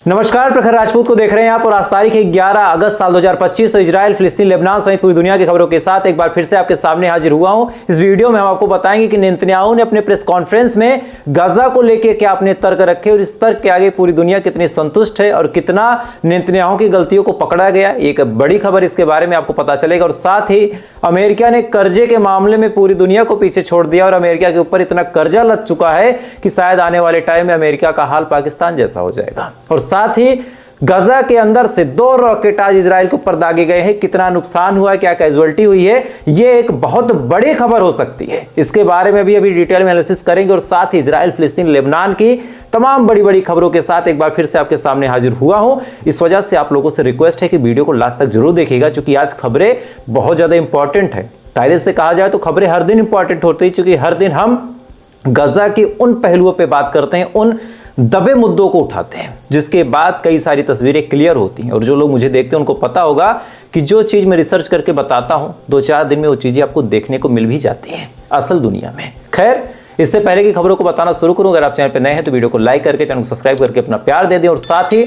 नमस्कार, प्रखर राजपूत को देख रहे हैं आप और आज तारीख है 11 अगस्त साल 2025। तो इजराइल, फिलिस्तीन, लेबनान सहित पूरी दुनिया की खबरों के साथ एक बार फिर से आपके सामने हाजिर हुआ हूं। इस वीडियो में हम आपको बताएंगे कि नेतन्याहू ने अपने प्रेस कॉन्फ्रेंस में गाजा को लेकर क्या अपने तर्क रखे और इस तर्क के आगे पूरी दुनिया कितनी संतुष्ट है और कितना नेतन्याहू की गलतियों को पकड़ा गया। एक बड़ी खबर इसके बारे में आपको पता चलेगा। और साथ ही अमेरिका ने कर्जे के मामले में पूरी दुनिया को पीछे छोड़ दिया और अमेरिका के ऊपर इतना कर्जा लग चुका है कि शायद आने वाले टाइम में अमेरिका का हाल पाकिस्तान जैसा हो जाएगा। और साथ ही गाजा के अंदर से 2 रॉकेट आज इजराइल के ऊपर दागे गए हैं। कितना नुकसान हुआ है, क्या कैजुअलिटी हुई है, यह एक बहुत बड़ी खबर हो सकती है। इसके बारे में भी अभी डिटेल में एनालिसिस करेंगे। और साथ ही इजराइल, फिलिस्तीन, लेबनान की तमाम बड़ी बड़ी खबरों के साथ एक बार फिर से आपके सामने हाजिर हुआ हूं। इस वजह से आप लोगों से रिक्वेस्ट है कि वीडियो को लास्ट तक जरूर देखिएगा, क्योंकि आज खबरें बहुत ज्यादा इंपॉर्टेंट है। कायदे से कहा जाए तो खबरें हर दिन इंपॉर्टेंट होती है, क्योंकि हर दिन हम गाजा के उन पहलुओं पे बात करते हैं, उन दबे मुद्दों को उठाते हैं, जिसके बाद कई सारी तस्वीरें क्लियर होती हैं। और जो लोग मुझे देखते हैं उनको पता होगा कि जो चीज़ मैं रिसर्च करके बताता हूं 2-4 दिन में वो चीज़ें आपको देखने को मिल भी जाती हैं असल दुनिया में। खैर, इससे पहले की खबरों को बताना शुरू करूं, अगर आप चैनल पर नए हैं तो वीडियो को लाइक करके, चैनल को सब्सक्राइब करके अपना प्यार दे दें। और साथ ही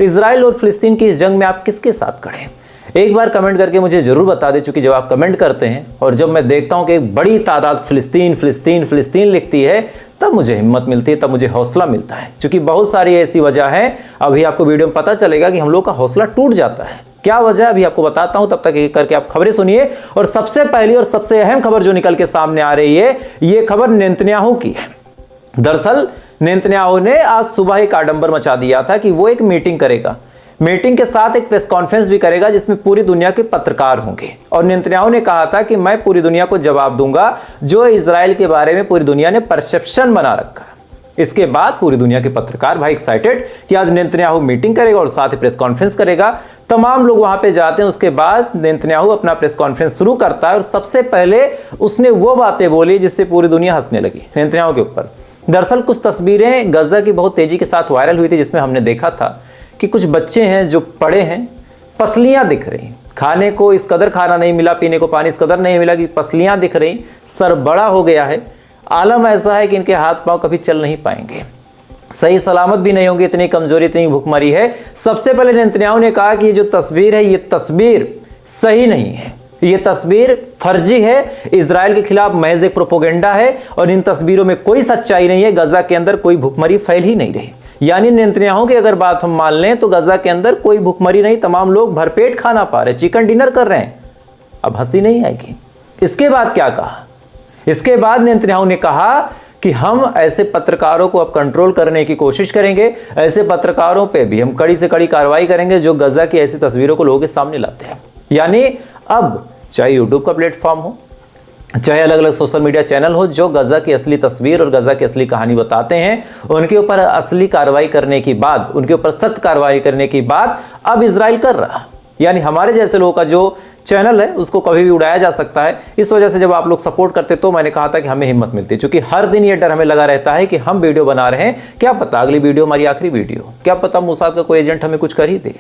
इजराइल और फिलिस्तीन की इस जंग में आप किसके साथ खड़े हैं एक बार कमेंट करके मुझे जरूर बता दें। चूंकि जब आप कमेंट करते हैं और जब मैं देखता हूं कि एक बड़ी तादाद फिलिस्तीन फिलिस्तीन फिलिस्तीन लिखती है, तब मुझे हिम्मत मिलती है, तब मुझे हौसला मिलता है। क्योंकि बहुत सारी ऐसी वजह है, अभी आपको वीडियो में पता चलेगा कि हम लोग का हौसला टूट जाता है। क्या वजह अभी आपको बताता हूं, तब तक एक करके आप खबरें सुनिए। और सबसे पहली और सबसे अहम खबर जो निकल के सामने आ रही है, यह खबर नेतन्याहू की है। दरअसल नेतन्याहू ने आज सुबह एक आडंबर मचा दिया था कि वो एक मीटिंग करेगा, मीटिंग के साथ एक प्रेस कॉन्फ्रेंस भी करेगा जिसमें पूरी दुनिया के पत्रकार होंगे। और नेतन्याहू ने कहा था कि मैं पूरी दुनिया को जवाब दूंगा जो इजराइल के बारे में पूरी दुनिया ने परसेप्शन बना रखा है। इसके बाद पूरी दुनिया के पत्रकार भाई एक्साइटेड कि आज नेतन्याहू मीटिंग करेगा और साथ ही प्रेस कॉन्फ्रेंस करेगा। तमाम लोग वहां पे जाते हैं। उसके बाद नेतन्याहू अपना प्रेस कॉन्फ्रेंस शुरू करता है और सबसे पहले उसने वो बातें बोली जिससे पूरी दुनिया हंसने लगी नेतन्याहू के ऊपर। दरअसल कुछ तस्वीरें गाजा की बहुत तेजी के साथ वायरल हुई थी, जिसमें हमने देखा था कि कुछ बच्चे हैं जो पड़े हैं, पसलियां दिख रही, खाने को इस कदर खाना नहीं मिला, पीने को पानी इस कदर नहीं मिला कि पसलियां दिख रही, सर बड़ा हो गया है, आलम ऐसा है कि इनके हाथ पांव कभी चल नहीं पाएंगे, सही सलामत भी नहीं होंगे, इतनी कमजोरी, इतनी भूखमरी है। सबसे पहले नेतन्याहू ने कहा कि ये जो तस्वीर है, ये तस्वीर सही नहीं है, ये तस्वीर फर्जी है, इजराइल के खिलाफ महज एक प्रोपोगेंडा है और इन तस्वीरों में कोई सच्चाई नहीं है। गाजा के अंदर कोई भूखमरी फैल ही नहीं रही। यानी नेतन्याहू की अगर बात हम मान लें तो गाजा के अंदर कोई भूखमरी नहीं, तमाम लोग भरपेट खाना पा रहे, चिकन डिनर कर रहे हैं। अब हंसी नहीं आएगी। इसके बाद क्या कहा? इसके बाद नेतन्याहू ने कहा कि हम ऐसे पत्रकारों को अब कंट्रोल करने की कोशिश करेंगे, ऐसे पत्रकारों पे भी हम कड़ी से कड़ी कार्रवाई करेंगे जो गाजा की ऐसी तस्वीरों को लोगों के सामने लाते हैं। यानी अब चाहे यूट्यूब का प्लेटफॉर्म हो, चाहे अलग अलग सोशल मीडिया चैनल हो, जो गाजा की असली तस्वीर और गाजा की असली कहानी बताते हैं, उनके ऊपर असली कार्रवाई करने की बात, उनके ऊपर सख्त कार्रवाई करने की बात अब इजराइल कर रहा। यानी हमारे जैसे लोगों का जो चैनल है उसको कभी भी उड़ाया जा सकता है। इस वजह से जब आप लोग सपोर्ट करते तो मैंने कहा था कि हमें हिम्मत मिलती है, क्योंकि हर दिन ये डर हमें लगा रहता है कि हम वीडियो बना रहे हैं, क्या पता अगली वीडियो हमारी आखिरी वीडियो, क्या पता मोसाद का कोई एजेंट हमें कुछ कर ही दे।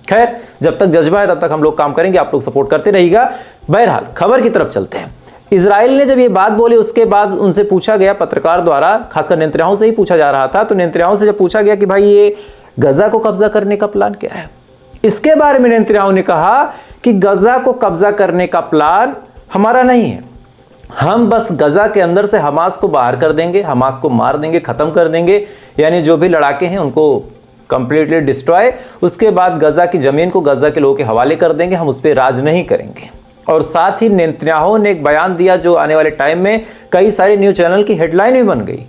खैर, जब तक जज्बा है तब तक हम लोग काम करेंगे, आप लोग सपोर्ट करते रहिएगा। बहरहाल खबर की तरफ चलते हैं। इजराइल ने जब ये बात बोली उसके बाद उनसे पूछा गया, पत्रकार द्वारा, खासकर नेतन्याहू से ही पूछा जा रहा था, तो नेतन्याहू से जब पूछा गया कि भाई ये गाजा को कब्जा करने का प्लान क्या है, इसके बारे में नेतन्याहू ने कहा कि गाजा को कब्जा करने का प्लान हमारा नहीं है, हम बस गाजा के अंदर से हमास को बाहर कर देंगे, हमास को मार देंगे, खत्म कर देंगे, यानी जो भी लड़ाके हैं उनको कंप्लीटली डिस्ट्रॉय। उसके बाद गाजा की जमीन को गाजा के लोगों के हवाले कर देंगे, हम उस पर राज नहीं करेंगे। और साथ ही नेतन्याहू ने एक बयान दिया जो आने वाले टाइम में कई सारे न्यूज़ चैनल की हेडलाइन भी बन गई।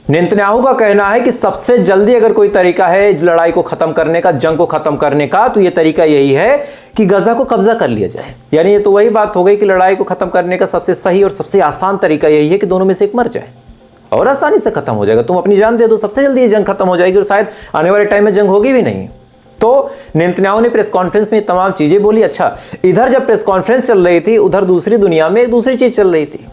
नेतन्याहू का कहना है कि सबसे जल्दी अगर कोई तरीका है लड़ाई को खत्म करने का, जंग को खत्म करने का, तो यह तरीका यही है कि गाजा को कब्जा कर लिया जाए। यानी ये तो वही बात हो गई कि लड़ाई को खत्म करने का सबसे सही और सबसे आसान तरीका यही है कि दोनों में से एक मर जाए और आसानी से खत्म हो जाएगा। तुम अपनी जान दे दो, सबसे जल्दी ये जंग खत्म हो जाएगी और शायद आने वाले टाइम में जंग होगी भी नहीं। तो नेतन्याहू ने प्रेस कॉन्फ्रेंस में तमाम चीजें बोली। अच्छा, इधर जब प्रेस कॉन्फ्रेंस चल रही थी, उधर दूसरी दुनिया में एक दूसरी चीज चल रही थी।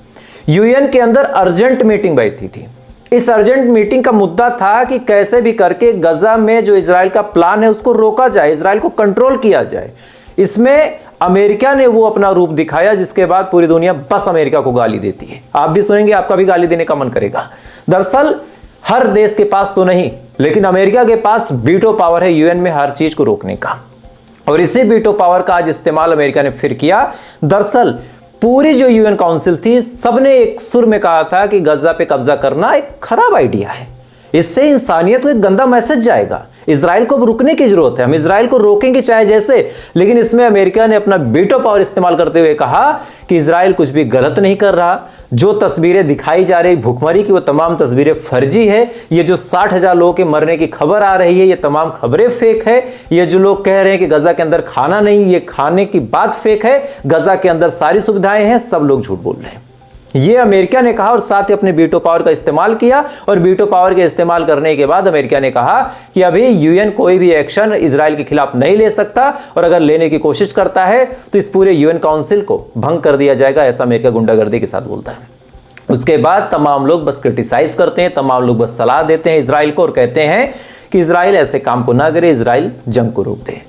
यूएन के अंदर अर्जेंट मीटिंग बैठी थी। इस अर्जेंट मीटिंग का मुद्दा था कि कैसे भी करके गाजा में जो इजराइल का प्लान है उसको रोका जाए, इजराइल को कंट्रोल किया जाए। इसमें अमेरिका ने वो अपना रूप दिखाया, जिसके बाद पूरी दुनिया बस अमेरिका को गाली देती है। आप भी सुनेंगे, आपका भी गाली देने का मन करेगा। दरअसल हर देश के पास तो नहीं, लेकिन अमेरिका के पास वीटो पावर है यूएन में हर चीज को रोकने का, और इसी वीटो पावर का आज इस्तेमाल अमेरिका ने फिर किया। दरअसल पूरी जो यूएन काउंसिल थी, सबने एक सुर में कहा था कि गजा पे कब्जा करना एक खराब आइडिया है, इससे इंसानियत को एक गंदा मैसेज जाएगा, इजराइल को रुकने की जरूरत है, हम इजराइल को रोकेंगे चाहे जैसे। लेकिन इसमें अमेरिका ने अपना वीटो पावर इस्तेमाल करते हुए कहा कि इजराइल कुछ भी गलत नहीं कर रहा, जो तस्वीरें दिखाई जा रही भूखमरी की वो तमाम तस्वीरें फर्जी है, ये जो 60,000 लोगों के मरने की खबर आ रही है ये तमाम खबरें फेक है, ये जो लोग कह रहे हैं कि गजा के अंदर खाना नहीं, ये खाने की बात फेक है, गजा के अंदर सारी सुविधाएं हैं, सब लोग झूठ बोल रहे हैं। ये अमेरिका ने कहा और साथ ही अपने वीटो पावर का इस्तेमाल किया। और वीटो पावर के इस्तेमाल करने के बाद अमेरिका ने कहा कि अभी यूएन कोई भी एक्शन इजराइल के खिलाफ नहीं ले सकता, और अगर लेने की कोशिश करता है तो इस पूरे यूएन काउंसिल को भंग कर दिया जाएगा, ऐसा अमेरिका गुंडागर्दी के साथ बोलता है। उसके बाद तमाम लोग बस क्रिटिसाइज करते हैं, तमाम लोग बस सलाह देते हैं इजराइल को और कहते हैं कि इजराइल ऐसे काम को ना करे, इजराइल जंग को रोक दे।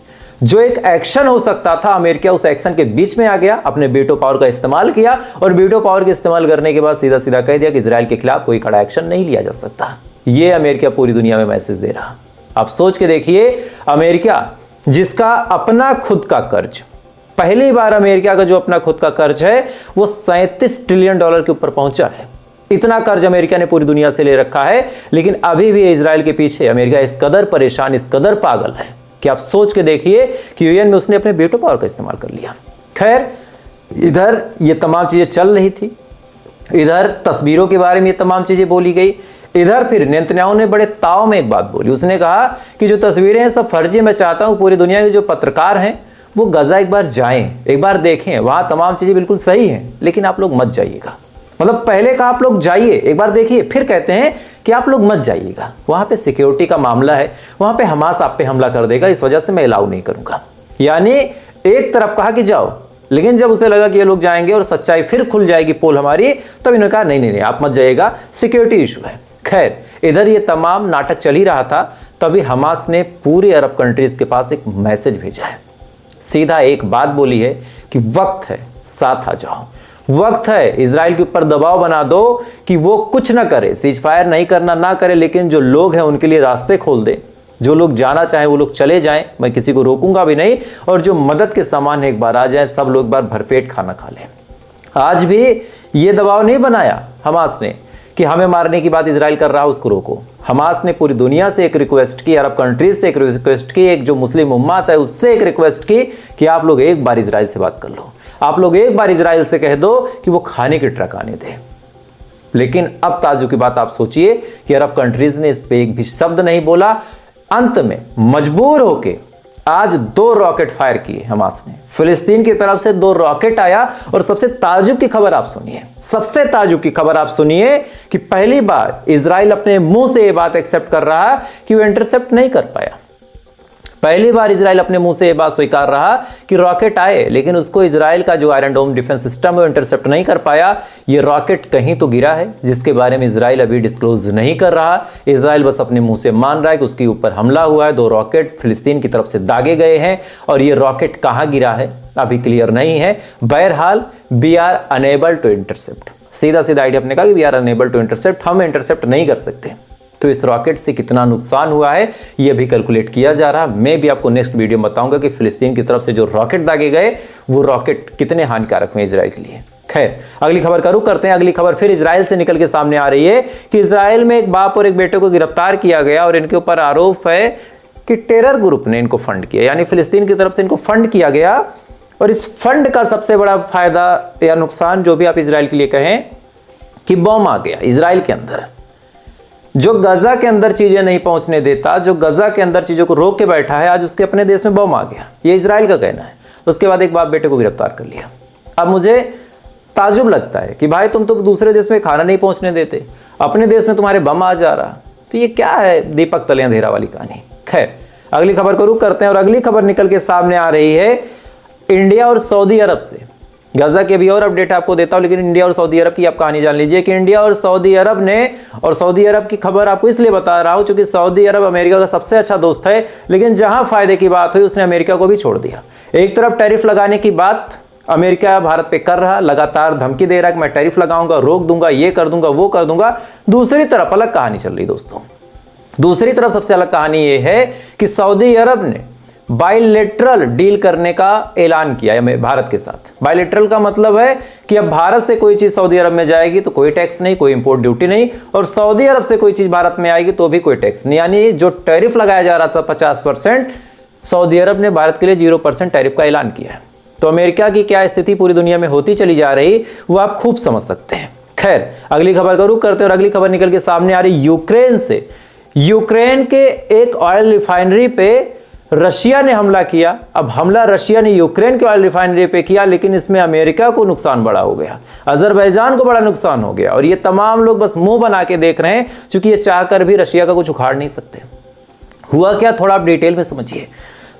जो एक एक्शन हो सकता था, अमेरिका उस एक्शन के बीच में आ गया, अपने वीटो पावर का इस्तेमाल किया, और वीटो पावर के इस्तेमाल करने के बाद सीधा सीधा कह दिया कि इजराइल के खिलाफ कोई कड़ा एक्शन नहीं लिया जा सकता। यह अमेरिका पूरी दुनिया में मैसेज दे रहा। आप सोच के देखिए, अमेरिका जिसका अपना खुद का कर्ज, पहली बार अमेरिका का जो अपना खुद का कर्ज है वो $37 ट्रिलियन के ऊपर पहुंचा है। इतना कर्ज अमेरिका ने पूरी दुनिया से ले रखा है, लेकिन अभी भी इजराइल के पीछे अमेरिका इस कदर परेशान, इस कदर पागल है कि आप सोच के देखिए कि यूएन में उसने अपने वीटो पावर का इस्तेमाल कर लिया। खैर, इधर ये तमाम चीजें चल रही थी, इधर तस्वीरों के बारे में ये तमाम चीजें बोली गई, इधर फिर नेतन्याहू ने बड़े ताव में एक बात बोली। उसने कहा कि जो तस्वीरें हैं सब फर्जी, मैं चाहता हूं पूरी दुनिया के जो पत्रकार हैं वो गजा एक बार जाएं, एक बार देखें, वहां तमाम चीजें बिल्कुल सही हैं, लेकिन आप लोग मत जाइएगा। मतलब पहले कहा आप लोग जाइए, एक बार देखिए, फिर कहते हैं कि आप लोग मत जाइएगा, वहां पे सिक्योरिटी का मामला है, वहां पे हमास आप पे हमला कर देगा, इस वजह से मैं अलाउ नहीं करूंगा। यानी एक तरफ कहा कि जाओ, लेकिन जब उसे लगा कि ये लोग जाएंगे और सच्चाई फिर खुल जाएगी पोल हमारी, तब इन्होंने कहा नहीं नहीं नहीं आप मत जाइएगा, सिक्योरिटी इशू है। खैर, इधर ये तमाम नाटक चल ही रहा था, तभी हमास ने पूरे अरब कंट्रीज के पास एक मैसेज भेजा है। सीधा एक बात बोली है कि वक्त है, साथ आ जाओ, वक्त है, इजराइल के ऊपर दबाव बना दो कि वो कुछ ना करे, सीज फायर नहीं करना ना करे, लेकिन जो लोग हैं उनके लिए रास्ते खोल दे, जो लोग जाना चाहें वो लोग चले जाएं, मैं किसी को रोकूंगा भी नहीं, और जो मदद के सामान एक बार आ जाए, सब लोग एक बार भरपेट खाना खा लें। आज भी ये दबाव नहीं बनाया हमास ने कि हमें मारने की बात इजराइल कर रहा है उसको रोको। हमास ने पूरी दुनिया से एक रिक्वेस्ट की, अरब कंट्रीज से एक रिक्वेस्ट की, एक जो मुस्लिम उम्मत है उससे एक रिक्वेस्ट की कि आप लोग एक बार इजराइल से बात कर लो, आप लोग एक बार इजराइल से कह दो कि वो खाने के ट्रक आने दे। लेकिन अब ताज्जुब की बात आप सोचिए कि अरब कंट्रीज ने इस पे एक भी शब्द नहीं बोला। अंत में मजबूर होके आज 2 रॉकेट फायर किए हमास ने, फिलिस्तीन की तरफ से 2 रॉकेट आया। और सबसे ताज्जुब की खबर आप सुनिए, सबसे ताज्जुब की खबर आप सुनिए कि पहली बार इजराइल अपने मुंह से यह बात एक्सेप्ट कर रहा है कि वो इंटरसेप्ट नहीं कर पाया। पहली बार इजराइल अपने मुंह से यह बात स्वीकार रहा कि रॉकेट आए, लेकिन उसको इजराइल का जो आयरन डोम डिफेंस सिस्टम है इंटरसेप्ट नहीं कर पाया। ये रॉकेट कहीं तो गिरा है जिसके बारे में इजराइल अभी डिस्क्लोज नहीं कर रहा। इजराइल बस अपने मुंह से मान रहा है कि उसके ऊपर हमला हुआ है, 2 रॉकेट फिलिस्तीन की तरफ से दागे गए हैं, और ये रॉकेट कहां गिरा है अभी क्लियर नहीं है। बहरहाल we are unable to intercept, सीधा सीधा आईडी अपने कहा कि we are unable to intercept, हम इंटरसेप्ट नहीं कर सकते। तो इस रॉकेट से कितना नुकसान हुआ है यह भी कैलकुलेट किया जा रहा। मैं भी आपको नेक्स्ट वीडियो में बताऊंगा कि फिलिस्तीन की तरफ से जो रॉकेट दागे गए वो रॉकेट कितने हानिकारक हुए इजराइल के लिए। खैर, अगली खबर का रुख करते हैं। अगली खबर फिर इजराइल से निकल के सामने आ रही है कि इजराइल में एक बाप और एक बेटे को गिरफ्तार किया गया और इनके ऊपर आरोप है कि टेरर ग्रुप ने इनको फंड किया, यानी फिलिस्तीन की तरफ से इनको फंड किया गया। और इस फंड का सबसे बड़ा फायदा या नुकसान जो भी आप इजराइल के लिए कहें कि बम आ गया इजराइल के अंदर, जो गजा के अंदर चीजें नहीं पहुंचने देता, जो गजा के अंदर चीजों को रोक के बैठा है, आज उसके अपने देश में बम आ गया, ये इजराइल का कहना है। उसके बाद एक बाप बेटे को गिरफ्तार कर लिया। अब मुझे ताजुब लगता है कि भाई तुम तो दूसरे देश में खाना नहीं पहुंचने देते, अपने देश में तुम्हारे बम आ जा रहा, तो ये क्या है दीपक तले अंधेरा वाली कहानी। खैर, अगली खबर को रुख करते हैं और अगली खबर निकल के सामने आ रही है इंडिया और सऊदी अरब से। गजा की अभी और अपडेट आपको देता हूं, लेकिन इंडिया और सऊदी अरब की आप कहानी जान लीजिए कि इंडिया और सऊदी अरब ने, और सऊदी अरब की खबर आपको इसलिए बता रहा हूं क्योंकि सऊदी अरब अमेरिका का सबसे अच्छा दोस्त है, लेकिन जहां फायदे की बात हुई उसने अमेरिका को भी छोड़ दिया। एक तरफ टैरिफ लगाने की बात अमेरिका भारत पे कर रहा, लगातार धमकी दे रहा है कि मैं टैरिफ लगाऊंगा, रोक दूंगा, ये कर दूंगा, वो कर दूंगा। दूसरी तरफ अलग कहानी चल रही दोस्तों, दूसरी तरफ सबसे अलग कहानी यह है कि सऊदी अरब ने बायलैटरल डील करने का ऐलान किया है भारत के साथ। बायलैटरल का मतलब है कि अब भारत से कोई चीज सऊदी अरब में जाएगी तो कोई टैक्स नहीं, कोई इंपोर्ट ड्यूटी नहीं, और सऊदी अरब से कोई चीज भारत में आएगी तो भी कोई टैक्स नहीं। यानी जो टैरिफ लगाया जा रहा था 50%, सऊदी अरब ने भारत के लिए 0% टैरिफ का ऐलान किया है। तो अमेरिका की क्या स्थिति पूरी दुनिया में होती चली जा रही वो आप खूब समझ सकते हैं। खैर, अगली खबर का रुख करते हैं और अगली खबर निकल के सामने आ रही यूक्रेन से। यूक्रेन के एक ऑयल रिफाइनरी पे रशिया ने हमला किया। अब हमला रशिया ने यूक्रेन के ऑयल रिफाइनरी पे किया, लेकिन इसमें अमेरिका को नुकसान बड़ा हो गया, अजरबैजान को बड़ा नुकसान हो गया, और ये तमाम लोग बस मुंह बना के देख रहे हैं, क्योंकि ये चाहकर भी रशिया का कुछ उखाड़ नहीं सकते। हुआ क्या, थोड़ा आप डिटेल में समझिए।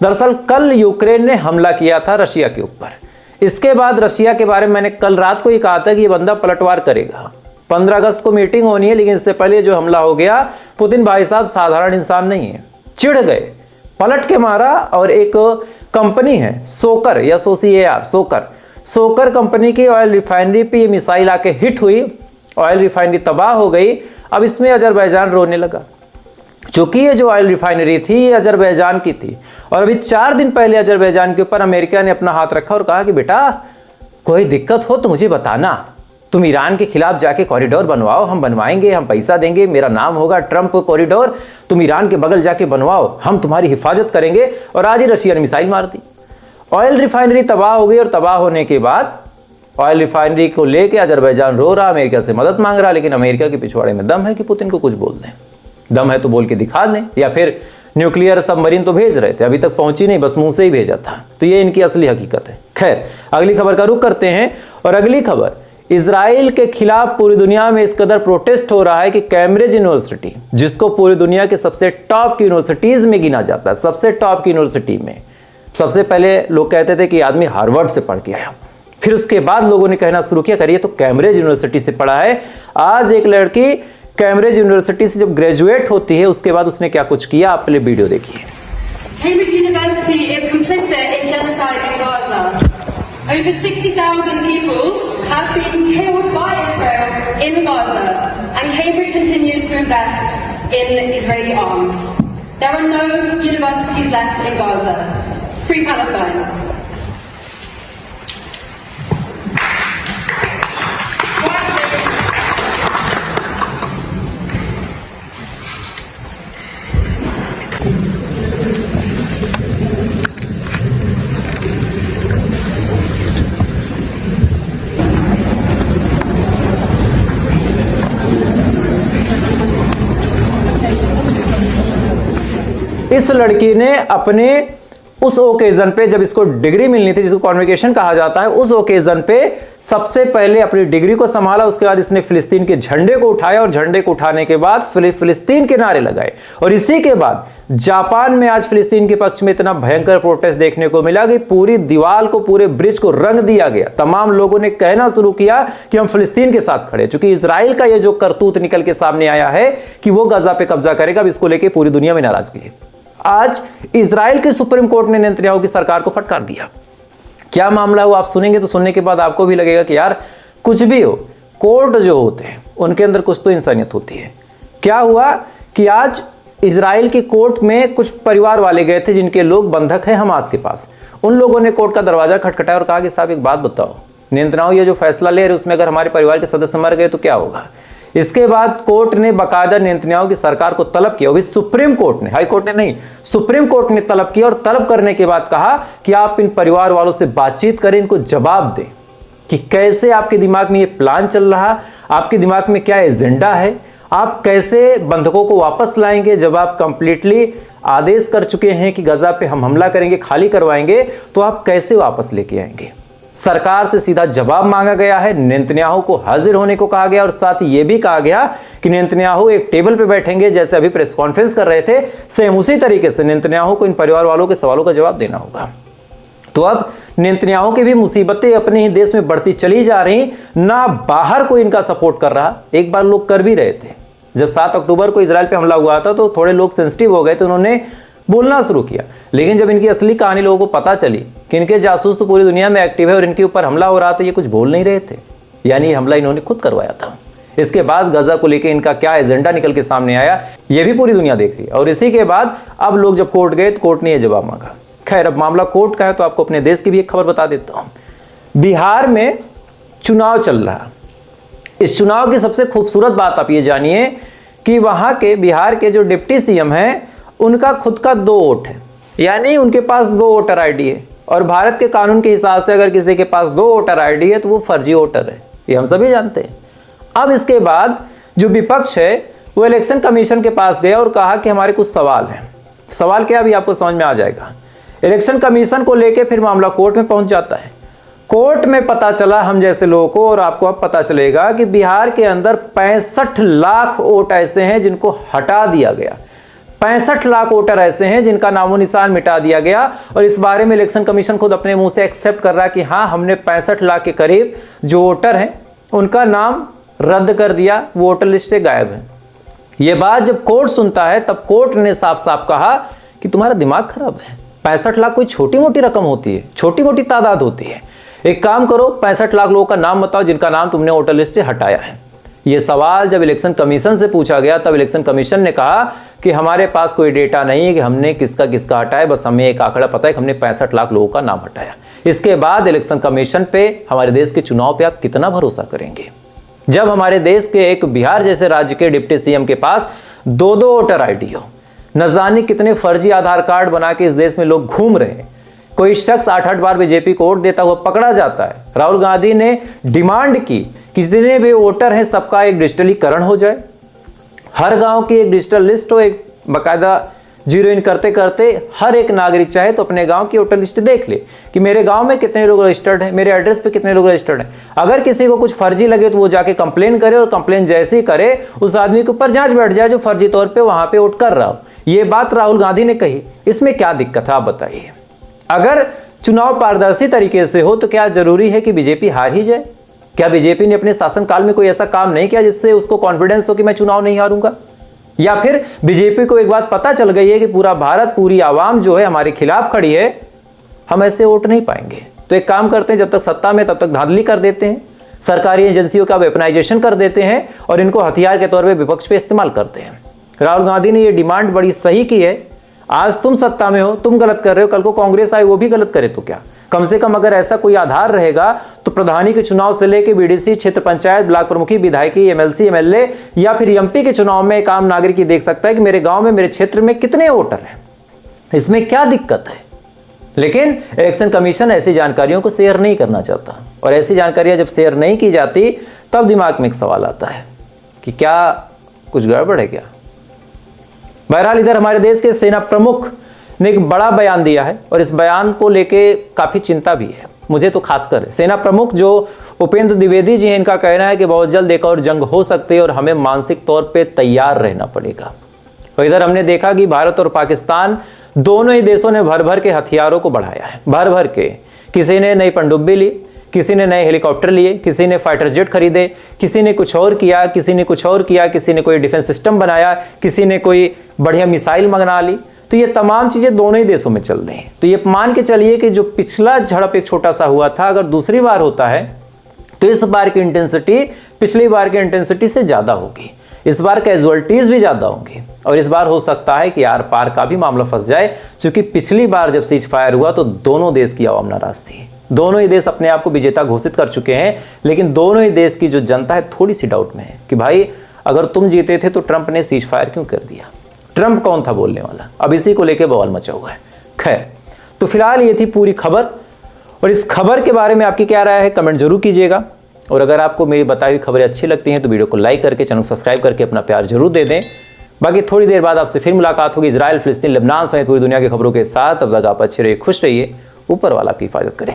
दरअसल कल यूक्रेन ने हमला किया था रशिया के ऊपर। इसके बाद रशिया के बारे में मैंने कल रात को ही कहा था कि ये बंदा पलटवार करेगा। 15 अगस्त को मीटिंग होनी है, लेकिन इससे पहले जो हमला हो गया, पुतिन भाई साहब साधारण इंसान नहीं है, चिढ़ गए, पलट के मारा। और एक कंपनी है सोकर या सोकर कंपनी की ऑयल रिफाइनरी पे ये मिसाइल आके हिट हुई, ऑयल रिफाइनरी तबाह हो गई। अब इसमें अजरबैजान रोने लगा, क्योंकि ये जो ऑयल रिफाइनरी थी ये अजरबैजान की थी, और अभी 4 दिन पहले अजरबैजान के ऊपर अमेरिका ने अपना हाथ रखा और कहा कि बेटा कोई दिक्कत हो तो मुझे बताना, तुम ईरान के खिलाफ जाके कॉरिडोर बनवाओ, हम बनवाएंगे, हम पैसा देंगे, मेरा नाम होगा ट्रंप कॉरिडोर, तुम ईरान के बगल जाके बनवाओ, हम तुम्हारी हिफाजत करेंगे। और आज ही रशिया ने मिसाइल मार दी, ऑयल रिफाइनरी तबाह हो गई। और तबाह होने के बाद ऑयल रिफाइनरी को लेके अजरबैजान रो रहा, अमेरिका से मदद मांग रहा, लेकिन अमेरिका के पिछवाड़े में दम है कि पुतिन को कुछ बोल दें, दम है तो बोल के दिखा दें, या फिर न्यूक्लियर सबमरीन तो भेज रहे थे, अभी तक पहुंची नहीं, बस मुंह से ही भेजा था। तो ये इनकी असली हकीकत है। खैर, अगली खबर का रुख करते हैं, और अगली खबर इजराइल के खिलाफ पूरी दुनिया में इस कदर प्रोटेस्ट हो रहा है कि कैम्ब्रिज यूनिवर्सिटी, जिसको पूरी दुनिया के सबसे टॉप की यूनिवर्सिटीज में गिना जाता है, सबसे टॉप की यूनिवर्सिटी में, सबसे पहले लोग कहते थे कि आदमी हार्वर्ड से पढ़ के आया, फिर उसके बाद लोगों ने कहना शुरू किया करिए तो कैम्ब्रिज यूनिवर्सिटी से पढ़ा है। आज एक लड़की कैम्ब्रिज यूनिवर्सिटी से जब ग्रेजुएट होती है, उसके बाद उसने क्या कुछ किया, आप पहले वीडियो देखिए। Cambridge University is complicit in genocide in Gaza. Over 60,000 people have been killed by Israel in Gaza, and Cambridge continues to invest in Israeli arms. There are no universities left in Gaza. Free Palestine. इस लड़की ने अपने उस occasion पे, जब इसको degree मिलनी थी, जिसको कॉन्वोकेशन कहा जाता है, उस ओकेजन पे सबसे पहले अपनी डिग्री को संभाला। उसके बाद इसने फिलिस्तीन के झंडे को उठाया, और झंडे को उठाने के बाद फिलिस्तीन के नारे लगाए। और इसी के बाद जापान में आज फिलिस्तीन के पक्ष में इतना भयंकर प्रोटेस्ट देखने को मिला कि पूरी दीवार को, पूरे ब्रिज को रंग दिया गया। तमाम लोगों ने कहना शुरू किया कि हम फिलिस्तीन के साथ खड़े, क्योंकि इजराइल का यह जो करतूत निकल के सामने आया है कि वो गजा पे कब्जा करेगा, अब इसको लेकर पूरी दुनिया में नाराजगी है। आज इजराइल के सुप्रीम कोर्ट ने नेतन्याहू की सरकार को फटकार दिया। क्या मामला हुआ आप सुनेंगे तो सुनने के बाद आपको भी लगेगा कि यार कुछ भी हो, कोर्ट जो होते हैं उनके अंदर कुछ तो इंसानियत होती है। क्या हुआ कि आज इजराइल की कोर्ट में कुछ परिवार वाले गए थे जिनके लोग बंधक हैं हमास के पास। उन लोगों ने कोर्ट का दरवाजा खटखटाया और कहा कि साहब एक बात बताओ, नेतन्याहू ये जो फैसला ले रहे उसमें अगर हमारे परिवार के सदस्य मर गए तो क्या होगा। इसके बाद कोर्ट ने बाकायदा नेतन्याहू की सरकार को तलब किया, वो भी सुप्रीम कोर्ट ने, हाई कोर्ट ने नहीं, सुप्रीम कोर्ट ने तलब किया। और तलब करने के बाद कहा कि आप इन परिवार वालों से बातचीत करें, इनको जवाब दें कि कैसे आपके दिमाग में ये प्लान चल रहा, आपके दिमाग में क्या एजेंडा है, आप कैसे बंधकों को वापस लाएंगे। जब आप कंप्लीटली आदेश कर चुके हैं कि गजा पे हम हमला करेंगे, खाली करवाएंगे, तो आप कैसे वापस लेके आएंगे। सरकार से सीधा जवाब मांगा गया है, नेतन्याहू को हाजिर होने को कहा गया, और साथ ही यह भी कहा गया कि नेतन्याहू एक टेबल पे बैठेंगे, जैसे अभी प्रेस कॉन्फ्रेंस कर रहे थे, सेम उसी तरीके से नेतन्याहू को इन परिवार वालों के सवालों का जवाब देना होगा। तो अब नेतन्याहू की भी मुसीबतें अपने ही देश में बढ़ती चली जा रही, ना बाहर कोई इनका सपोर्ट कर रहा। एक बार लोग कर भी रहे थे, जब 7 अक्टूबर को इजराइल पे हमला हुआ था तो थोड़े लोग सेंसिटिव हो गए थे, उन्होंने बोलना शुरू किया। लेकिन जब इनकी असली कहानी लोगों को पता चली कि इनके जासूस तो पूरी दुनिया में एक्टिव है और इनके ऊपर हमला हो रहा था, ये कुछ बोल नहीं रहे थे। यानी हमला इन्होंने खुद करवाया था। इसके बाद गजा को लेकर इनका क्या एजेंडा निकल के सामने आया, यह भी पूरी दुनिया देख रही है। और इसी के बाद अब लोग जब कोर्ट गए तो कोर्ट ने यह जवाब मांगा। खैर, अब मामला कोर्ट का है तो आपको अपने देश की भी एक खबर बता देता हूं। बिहार में चुनाव चल रहा। इस चुनाव की सबसे खूबसूरत बात आप ये जानिए कि वहां के बिहार के जो डिप्टी सीएम हैं उनका खुद का 2 वोट है, यानी उनके पास 2 वोटर आईडी है। और भारत के कानून के हिसाब से अगर किसी के पास 2 वोटर आईडी है तो वो फर्जी वोटर है, ये हम सभी जानते हैं। अब इसके बाद जो विपक्ष है वो इलेक्शन कमीशन के पास गया और कहा कि हमारे कुछ सवाल हैं। सवाल क्या, अभी आपको समझ में आ जाएगा। इलेक्शन कमीशन को लेके फिर मामला कोर्ट में पहुंच जाता है। कोर्ट में पता चला हम जैसे लोगों को, और आपको अब पता चलेगा कि बिहार के अंदर 65 लाख वोट ऐसे हैं जिनको हटा दिया गया। 65 लाख वोटर ऐसे हैं जिनका नामो निशान मिटा दिया गया। और इस बारे में इलेक्शन कमीशन खुद अपने मुंह से एक्सेप्ट कर रहा है कि हाँ, हमने 65 लाख के करीब जो वोटर हैं उनका नाम रद्द कर दिया, वोटर लिस्ट से गायब है। यह बात जब कोर्ट सुनता है तब कोर्ट ने साफ साफ कहा कि तुम्हारा दिमाग खराब है। 65 लाख कोई छोटी मोटी रकम होती है, छोटी मोटी तादाद होती है। एक काम करो, 65 लाख लोगों का नाम बताओ जिनका नाम तुमने वोटर लिस्ट से हटाया है। यह सवाल जब इलेक्शन कमीशन से पूछा गया तब इलेक्शन कमीशन ने कहा कि हमारे पास कोई डेटा नहीं है कि हमने किसका किसका हटाया, बस हमें एक आंकड़ा पता है कि हमने 65 लाख लोगों का नाम हटाया। इसके बाद इलेक्शन कमीशन पे, हमारे देश के चुनाव पे आप कितना भरोसा करेंगे जब हमारे देश के एक बिहार जैसे राज्य के डिप्टी सीएम के पास 2-2 वोटर आईडी हो। न जाने कितने फर्जी आधार कार्ड बना के इस देश में लोग घूम रहे हैं। कोई शख्स 8-8 बार बीजेपी को वोट देता हुआ पकड़ा जाता है। राहुल गांधी ने डिमांड की कि जितने भी वोटर हैं सबका एक डिजिटलीकरण हो जाए, हर गांव की एक डिजिटल लिस्ट हो, एक बाकायदा जीरो इन करते करते हर एक नागरिक चाहे तो अपने गांव की वोटर लिस्ट देख ले कि मेरे गांव में कितने लोग रजिस्टर्ड हैं, मेरे एड्रेस पे कितने लोग रजिस्टर्ड हैं। अगर किसी को कुछ फर्जी लगे तो वो जाके कंप्लेन करे, और कंप्लेन जैसे ही करे उस आदमी के ऊपर जांच बैठ जाए जो फर्जी तौर पे वहां पे वोट कर रहा हो। ये बात राहुल गांधी ने कही, इसमें क्या दिक्कत है आप बताइए। अगर चुनाव पारदर्शी तरीके से हो तो क्या जरूरी है कि बीजेपी हार ही जाए? क्या बीजेपी ने अपने शासनकाल में कोई ऐसा काम नहीं किया जिससे उसको कॉन्फिडेंस हो कि मैं चुनाव नहीं हारूंगा? या फिर बीजेपी को एक बात पता चल गई है कि पूरा भारत, पूरी आवाम जो है हमारे खिलाफ खड़ी है, हम ऐसे वोट नहीं पाएंगे, तो एक काम करते हैं, जब तक सत्ता में तब तक धांधली कर देते हैं, सरकारी एजेंसियों का वेपनाइजेशन कर देते हैं और इनको हथियार के तौर पे विपक्ष पे इस्तेमाल करते हैं। राहुल गांधी ने ये डिमांड बड़ी सही की है। आज तुम सत्ता में हो, तुम गलत कर रहे हो, कल को कांग्रेस आए वो भी गलत करे तो क्या? कम से कम अगर ऐसा कोई आधार रहेगा तो प्रधानी के चुनाव से लेकर बीडीसी, क्षेत्र पंचायत, ब्लॉक प्रमुखी, विधायकी, एमएलसी, एमएलए या फिर एमपी के चुनाव में एक आम नागरिक ही देख सकता है कि मेरे गांव में, मेरे क्षेत्र में कितने वोटर हैं, इसमें क्या दिक्कत है। लेकिन इलेक्शन कमीशन ऐसी जानकारियों को शेयर नहीं करना चाहता, और ऐसी जानकारियां जब शेयर नहीं की जाती तब दिमाग में एक सवाल आता है कि क्या कुछ गड़बड़ है क्या? बहरहाल इधर हमारे देश के सेना प्रमुख ने एक बड़ा बयान दिया है और इस बयान को लेके काफी चिंता भी है मुझे तो खासकर। सेना प्रमुख जो उपेंद्र द्विवेदी जी हैं, इनका कहना है कि बहुत जल्द एक और जंग हो सकती है और हमें मानसिक तौर पे तैयार रहना पड़ेगा। और इधर हमने देखा कि भारत और पाकिस्तान दोनों ही देशों ने भर भर के हथियारों को बढ़ाया है, भर भर के। किसी ने नई पनडुब्बी ली, किसी ने नए हेलीकॉप्टर लिए, किसी ने फाइटर जेट खरीदे, किसी ने कुछ और किया, किसी ने कुछ और किया, किसी ने कोई डिफेंस सिस्टम बनाया, किसी ने कोई बढ़िया मिसाइल मंगा ली। तो ये तमाम चीजें दोनों ही देशों में चल रही हैं। तो ये मान के चलिए कि जो पिछला झड़प एक छोटा सा हुआ था, अगर दूसरी बार होता है तो इस बार की इंटेंसिटी पिछली बार की इंटेंसिटी से ज्यादा होगी। इस बार कैजुअलिटीज भी ज्यादा होंगी और इस बार हो सकता है कि आर पार का भी मामला फंस जाए, क्योंकि पिछली बार जब सीज फायर हुआ तो दोनों देश की आवाम नाराज थी। दोनों ही देश अपने आप को विजेता घोषित कर चुके हैं, लेकिन दोनों ही देश की जो जनता है थोड़ी सी डाउट में है कि भाई अगर तुम जीते थे तो ट्रंप ने सीज फायर क्यों कर दिया? ट्रंप कौन था बोलने वाला? अब इसी को लेकर बवाल मचा हुआ है। खैर, तो फिलहाल ये थी पूरी खबर, और इस खबर के बारे में आपकी क्या राय है कमेंट जरूर कीजिएगा। और अगर आपको मेरी बताई हुई खबरें अच्छी लगती हैं तो वीडियो को लाइक करके, चैनल को सब्सक्राइब करके अपना प्यार जरूर दे दें। बाकी थोड़ी देर बाद आपसे फिर मुलाकात होगी इजराइल, फिलिस्तीन, लेबनान समेत पूरी दुनिया की खबरों के साथ। तब तक आप अच्छे रहिए, खुश रहिए, ऊपर वाला आपकी हिफाजत करें।